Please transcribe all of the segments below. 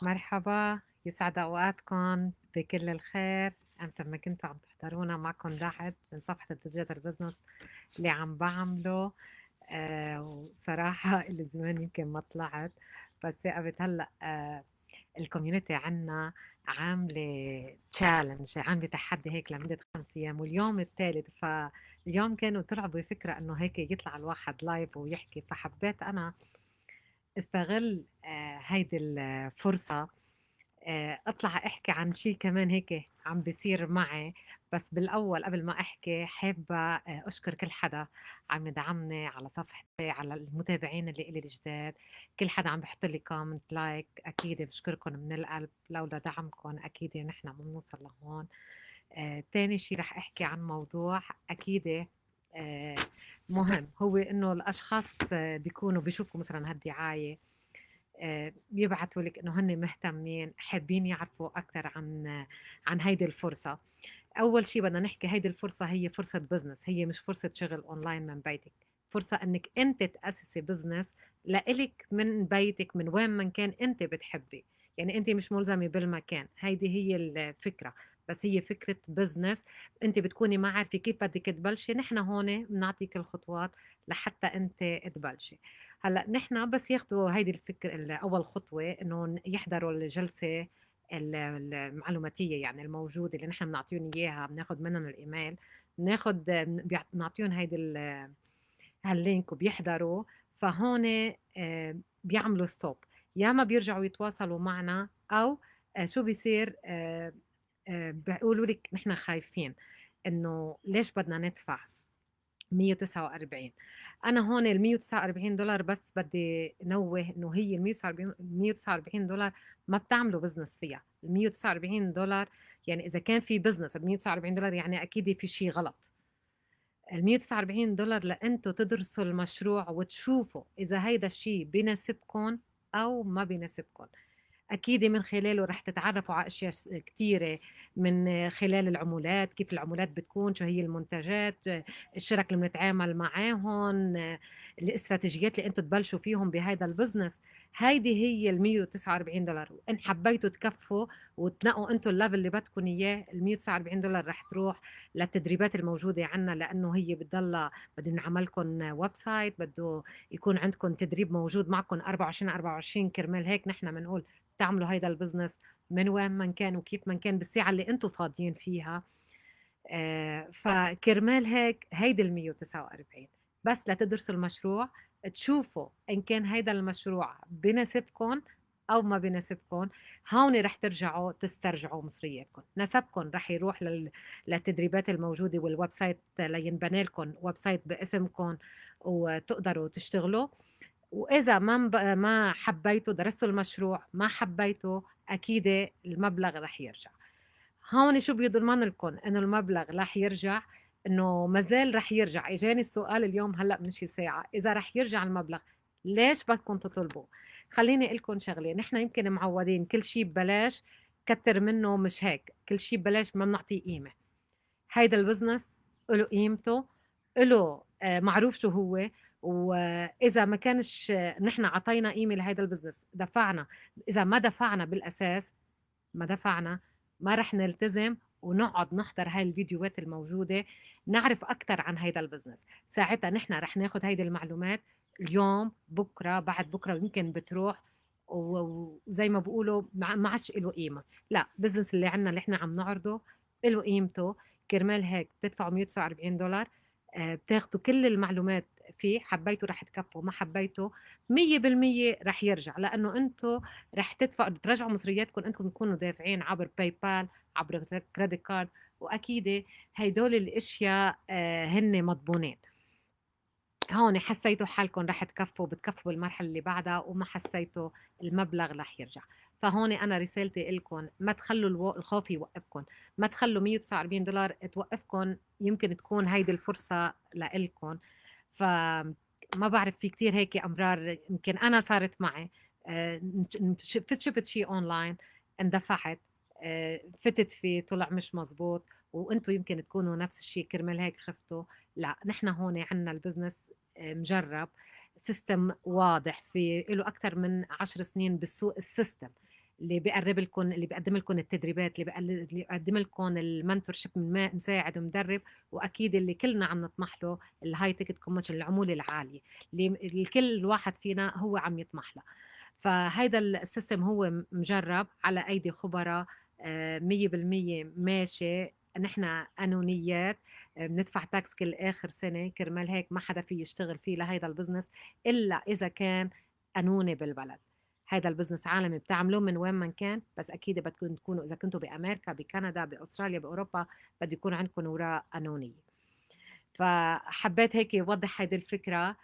مرحبا، يسعد أوقاتكم بكل الخير. أمتى ما كنتوا عم تحضرونا معكم دعد من صفحة الديجيتال بزنس اللي عم بعمله. وصراحة اللي زمان يمكن ما طلعت، بس ثاقبت هلأ. الكوميونتي عنا عاملة تشالنج، عاملة تحدي هيك لمدة 5 أيام، واليوم الثالث. فاليوم كانوا طلعوا بفكرة إنه هيك يطلع الواحد لايف ويحكي، فحبيت أنا استغل هيدي الفرصة، اطلع احكي عن شيء كمان هيك عم بيصير معي. بس بالاول قبل ما احكي حابه اشكر كل حدا عم يدعمني على صفحتي، على المتابعين اللي الي الجداد، كل حدا عم بحط لي كومنت لايك، اكيد بشكركم من القلب. لولا دعمكم اكيد نحن ما بنوصل لهون. تاني شيء رح احكي عن موضوع اكيد آه مهم، هو انه الاشخاص بيكونوا بيشوفوا مثلا هالدعايه، بيبعتوا لك انه هن مهتمين، حابين يعرفوا اكثر عن هيدي الفرصه. اول شيء بدنا نحكي، هيدي الفرصه هي فرصه بزنس، هي مش فرصه شغل اونلاين من بيتك. فرصه انك انت تاسسي بزنس لإلك من بيتك، من وين ما كان انت بتحبي. يعني انت مش ملزمه بالمكان، هيدي هي الفكره. بس هي فكره بزنس، انت بتكوني ما عارفه كيف بدك تبلشي، نحن هون بنعطيك الخطوات لحتى انت تبلشي. هلا نحن بس ياخذوا هيدي الفكره، اول خطوه انه يحضروا الجلسه المعلوماتيه، يعني الموجوده اللي نحن بنعطيهم اياها، بناخذ منهم الايميل، بناخذ بنعطيهم هيدي هاللينك وبيحضروا. فهون بيعملوا ستوب، يا ما بيرجعوا يتواصلوا معنا، او شو بيصير، بيقولوا لك نحن خايفين انه ليش بدنا ندفع 149. انا هون ال 149 دولار، بس بدي نوه انه هي ال 149 دولار ما بتعملوا بزنس فيها. ال 149 دولار يعني اذا كان في بزنس ب 149 دولار يعني اكيد في شيء غلط. ال 149 دولار لأنتوا تدرسوا المشروع وتشوفوا إذا هيدا الشيء بيناسبكم أو ما بيناسبكم. أكيد من خلاله رح تتعرفوا على أشياء كتيرة، من خلال العمولات، كيف العمولات بتكون، شو هي المنتجات، الشركة اللي بنتعامل معاهم، الاستراتيجيات اللي انتم تبلشوا فيهم بهذا البزنس. هيدي هي ال 149 دولار. ان حبيتوا تكفوا وتنقوا انتم الليفل اللي بدكم اياه، ال 149 دولار رح تروح للتدريبات الموجودة عنا، لأنه هي بتضلها بده ينعمل لكم ويب سايت، بده يكون عندكم تدريب موجود معكم 24/24. كرمال هيك نحن بنقول تعملوا هيدا البزنس من وين ما كان وكيف ما كان بالساعة اللي انتم فاضيين فيها. فكرمال هيك هيدي ال 149 بس لتدرسوا المشروع، تشوفوا ان كان هيدا المشروع بناسبكم او ما بناسبكم. هون رح ترجعوا تسترجعوا مصرياتكم، نسبكم رح يروح للتدريبات الموجوده، والويب سايت لينبنى لكم ويب سايت باسمكم وتقدروا تشتغلوا. واذا ما حبيتوا، درستوا المشروع ما حبيتوا، اكيد المبلغ رح يرجع. هون شو بيضمن لكم انه المبلغ رح يرجع؟ انه مازال رح يرجع. اجاني السؤال اليوم هلا من شي ساعه، اذا رح يرجع المبلغ ليش بدكم تطلبوا؟ خليني اقول لكم شغله، نحن يمكن معودين كل شيء ببلاش، كتر منه مش هيك، كل شيء ببلاش ما بنعطيه قيمه. هيدا البزنس له قيمته، له معروف شو هو. واذا ما كانش نحن عطينا قيمه لهيدا البزنس، دفعنا، اذا ما دفعنا بالاساس، ما دفعنا، ما رح نلتزم ونقعد نحضر هاي الفيديوهات الموجودة، نعرف أكثر عن هيدا البزنس. ساعتها نحن رح ناخد هيدي المعلومات اليوم، بكرة، بعد بكرة يمكن بتروح، وزي ما بقولوا ما عادش له قيمة. لا، البزنس اللي عنا اللي احنا عم نعرضه له قيمته. كرمال هيك بتدفعوا 149 دولار، بتاخدوا كل المعلومات فيه، حبيتوا رح تكفوا، ما حبيتوا 100% رح يرجع، لأنه انتم رح ترجعوا مصرياتكم، انكم تكونوا دافعين عبر باي بال، عبر كريدت كارد. واكيد هيدول الاشياء هن مضمونين. هون حسيتوا حالكم رح تكفوا، بتكفوا بالمرحله اللي بعدها، وما حسيتوا المبلغ رح يرجع. فهون انا رسالتي لكم، ما تخلوا الخوف يوقفكم، ما تخلوا 149 دولار توقفكم. يمكن تكون هيدي الفرصه لإلكم. فما بعرف، في كتير هيك امرار يمكن انا صارت معي. آه، شفت شيء اونلاين، اندفعت، فتت فيه طلع مش مزبوط، وانتم يمكن تكونوا نفس الشيء، كرمال هيك خفتوا. لا، نحن هون عندنا البزنس مجرب، سيستم واضح، في له اكثر من 10 سنين بالسوق السيستم. اللي بيقرب لكم، اللي بيقدم لكم التدريبات، اللي بيقدم لكم المنتور شيب من مساعد ومدرب، واكيد اللي كلنا عم نطمح له، الهاي تيكت كوميشن، العموله العاليه اللي الكل واحد فينا هو عم يطمح لها. فهيدا السيستم هو مجرب على ايدي خبراء، 100% ماشي. نحن قانونيات، بندفع تاكس كل اخر سنه، كرمال هيك ما حدا في يشتغل فيه لهيدا البزنس الا اذا كان قانوني بالبلد. هذا البزنس عالمي بتعملوه من وين ما كان، بس اكيد بدكم تكونوا، اذا كنتوا بامريكا، بكندا، باستراليا، باوروبا، بده يكون عندكم اوراق قانونيه. فحبيت هيك اوضح هيدي الفكره.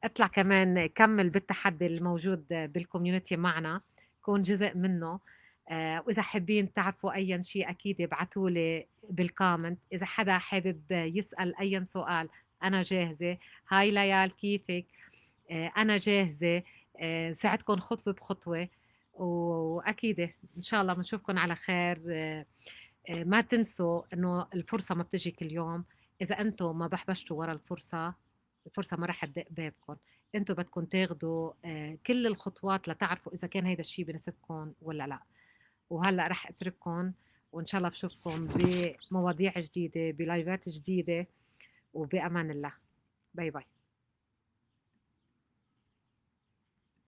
اطلع كمان كمل بالتحدي الموجود بالكوميونتي معنا، كون جزء منه. واذا حابين تعرفوا اي شيء اكيد ابعتوا لي بالكومنت. اذا حدا حابب يسال اي سؤال انا جاهزه. هاي ليال، كيفك؟ انا جاهزه ساعدكم خطوه بخطوه. واكيد ان شاء الله بنشوفكم على خير. ما تنسوا انه الفرصة ما بتجي كل يوم. اذا انتم ما بحبشتوا ورا الفرصة، الفرصة ما رح تدق بابكم. انتم بدكم تاخذوا كل الخطوات لتعرفوا اذا كان هيدا الشيء بنسبكم ولا لا. وهلا رح اترككم، وان شاء الله بشوفكم بمواضيع جديدة، بلايفات جديدة، وبأمان الله. باي باي.